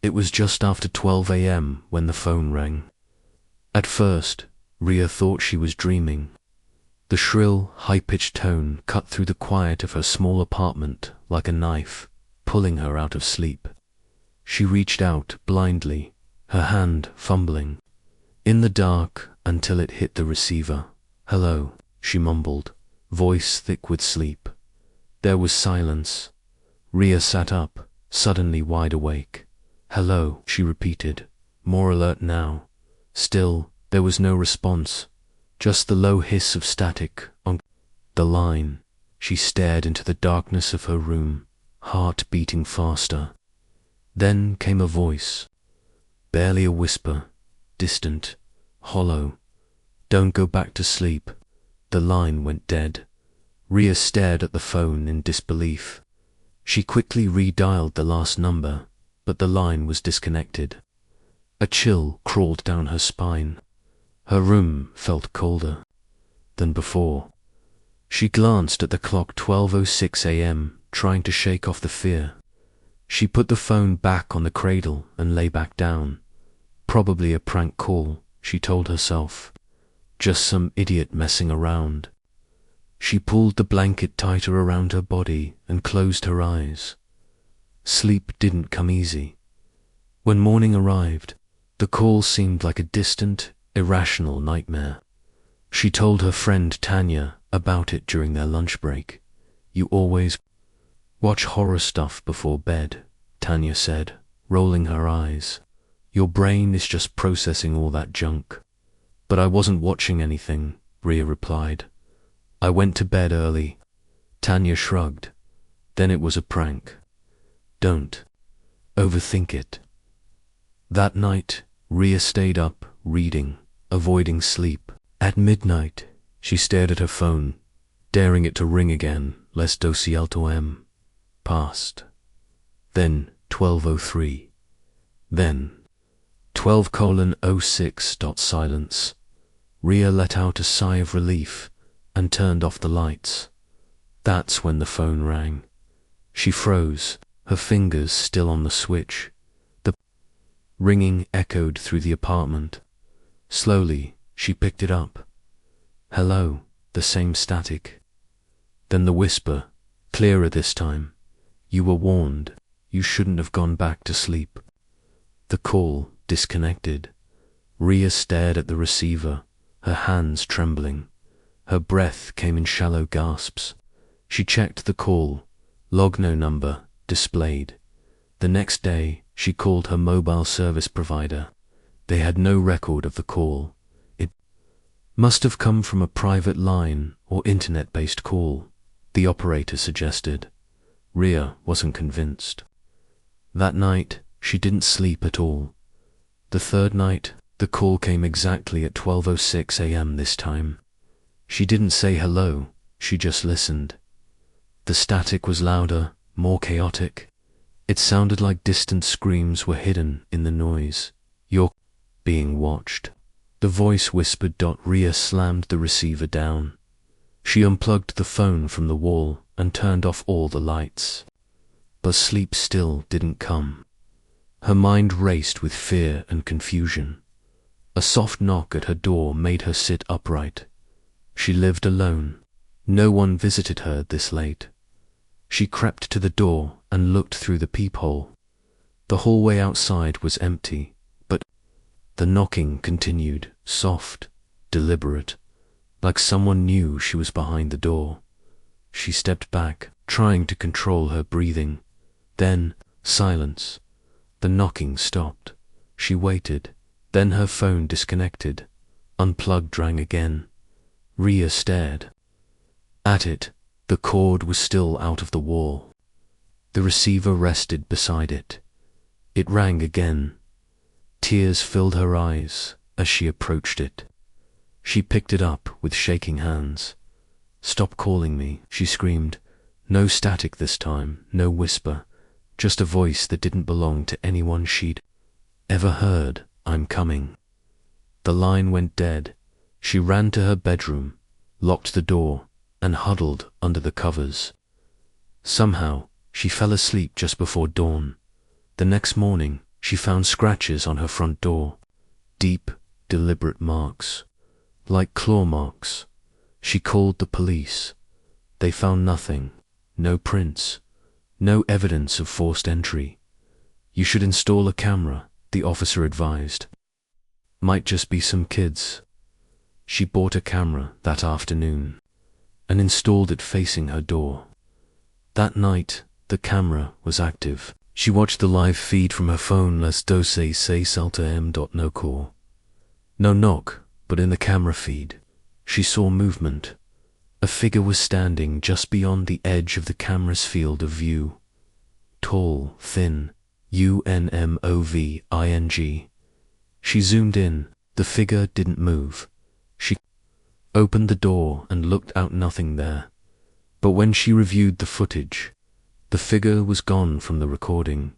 It was just after 12 a.m. when the phone rang. At first, Rhea thought she was dreaming. The shrill, high-pitched tone cut through the quiet of her small apartment like a knife, pulling her out of sleep. She reached out blindly, her hand fumbling, in the dark until it hit the receiver. "Hello," she mumbled, voice thick with sleep. There was silence. Rhea sat up, suddenly wide awake. "Hello," she repeated, more alert now. Still, there was no response, just the low hiss of static on the line. She stared into the darkness of her room, heart beating faster. Then came a voice, barely a whisper, distant, hollow. "Don't go back to sleep." The line went dead. Rhea stared at the phone in disbelief. She quickly redialed the last number, but the line was disconnected. A chill crawled down her spine. Her room felt colder than before. She glanced at the clock, 12:06 a.m., trying to shake off the fear. She put the phone back on the cradle and lay back down. Probably a prank call, she told herself. Just some idiot messing around. She pulled the blanket tighter around her body and closed her eyes. Sleep didn't come easy. When morning arrived, the call seemed like a distant, irrational nightmare. She told her friend Tanya about it during their lunch break. "You always watch horror stuff before bed," Tanya said, rolling her eyes. "Your brain is just processing all that junk." "But I wasn't watching anything," Rhea replied. "I went to bed early." Tanya shrugged. "Then it was a prank. Don't overthink it." That night, Rhea stayed up, reading, avoiding sleep. At midnight, she stared at her phone, daring it to ring again, lest 12 m. Passed. Then 12:03. Then 12:06. Silence. Rhea let out a sigh of relief and turned off the lights. That's when the phone rang. She froze, her fingers still on the switch. The ringing echoed through the apartment. Slowly, she picked it up. "Hello," the same static. Then the whisper, clearer this time. "You were warned. You shouldn't have gone back to sleep." The call disconnected. Rhea stared at the receiver, her hands trembling. Her breath came in shallow gasps. She checked the call. Log no number displayed. The next day, she called her mobile service provider. They had no record of the call. It must have come from a private line or internet-based call, the operator suggested. Rhea wasn't convinced. That night, she didn't sleep at all. The third night, the call came exactly at 12:06 a.m. this time. She didn't say hello, she just listened. The static was louder, more chaotic. It sounded like distant screams were hidden in the noise. "You're being watched," the voice whispered. Rhea slammed the receiver down. She unplugged the phone from the wall and turned off all the lights. But sleep still didn't come. Her mind raced with fear and confusion. A soft knock at her door made her sit upright. She lived alone. No one visited her this late. She crept to the door and looked through the peephole. The hallway outside was empty, but the knocking continued, soft, deliberate, like someone knew she was behind the door. She stepped back, trying to control her breathing. Then, silence. The knocking stopped. She waited. Then her phone disconnected. Unplugged rang again. Rhea stared at it. The cord was still out of the wall. The receiver rested beside it. It rang again. Tears filled her eyes as she approached it. She picked it up with shaking hands. "Stop calling me," she screamed. No static this time, no whisper, just a voice that didn't belong to anyone she'd ever heard. "I'm coming." The line went dead. She ran to her bedroom, locked the door, and huddled under the covers. Somehow, she fell asleep just before dawn. The next morning, She found scratches on her front door, deep, deliberate marks, like claw marks. She called the police. They found nothing, no prints, no evidence of forced entry. You should install a camera, the officer advised. Might just be some kids. She bought a camera that afternoon and installed it facing her door. That night, the camera was active. She watched the live feed from her phone. Las 12:06 Salta M. No call. No knock, but in the camera feed, she saw movement. A figure was standing just beyond the edge of the camera's field of view. Tall, thin, UNMOVING. She zoomed in. The figure didn't move. She opened the door and looked out. Nothing there. But when she reviewed the footage, the figure was gone from the recording.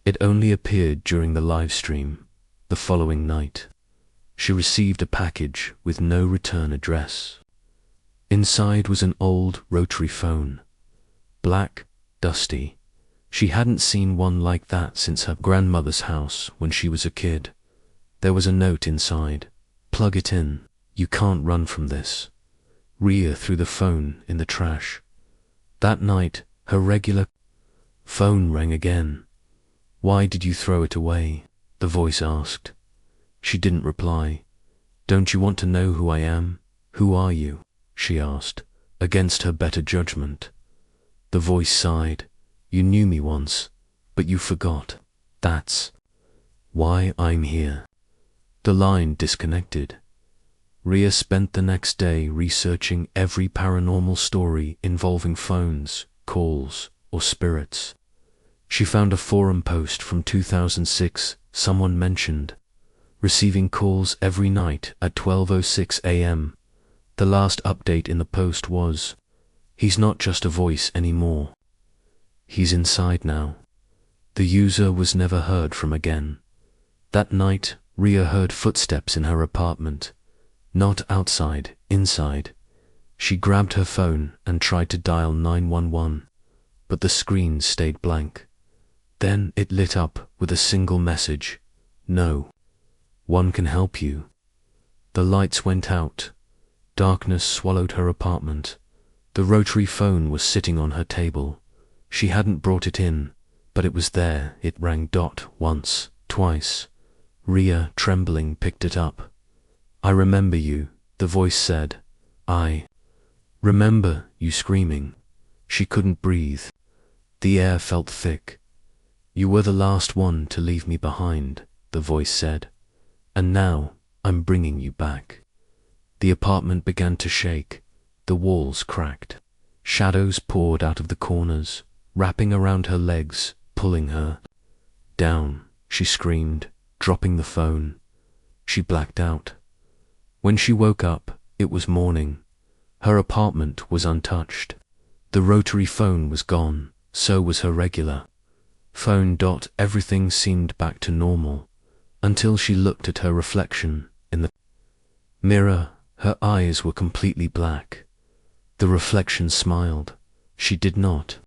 It only appeared during the live stream. The following night, she received a package with no return address. Inside was an old rotary phone. Black, dusty. She hadn't seen one like that since her grandmother's house when she was a kid. There was a note inside. Plug it in. You can't run from this. Rhea threw the phone in the trash. That night, her regular phone rang again. Why did you throw it away? The voice asked. She didn't reply. Don't you want to know who I am? Who are you? She asked, against her better judgment. The voice sighed. You knew me once, but you forgot. That's why I'm here. The line disconnected. Rhea spent the next day researching every paranormal story involving phones, calls, or spirits. She found a forum post from 2006. Someone mentioned receiving calls every night at 12:06 a.m. The last update in the post was, he's not just a voice anymore. He's inside now. The user was never heard from again. That night, Rhea heard footsteps in her apartment. Not outside, inside. She grabbed her phone and tried to dial 911, but the screen stayed blank. Then it lit up with a single message. No one can help you. The lights went out. Darkness swallowed her apartment. The rotary phone was sitting on her table. She hadn't brought it in, but it was there. It rang once, twice. Rhea, trembling, picked it up. I remember you, the voice said. I remember you screaming. She couldn't breathe. The air felt thick. You were the last one to leave me behind, the voice said. And now I'm bringing you back. The apartment began to shake. The walls cracked. Shadows poured out of the corners, wrapping around her legs, pulling her down. She screamed, dropping the phone. She blacked out. When she woke up, it was morning. Her apartment was untouched. The rotary phone was gone, so was her regular phone. Everything seemed back to normal, until she looked at her reflection in the mirror. Her eyes were completely black. The reflection smiled. She did not.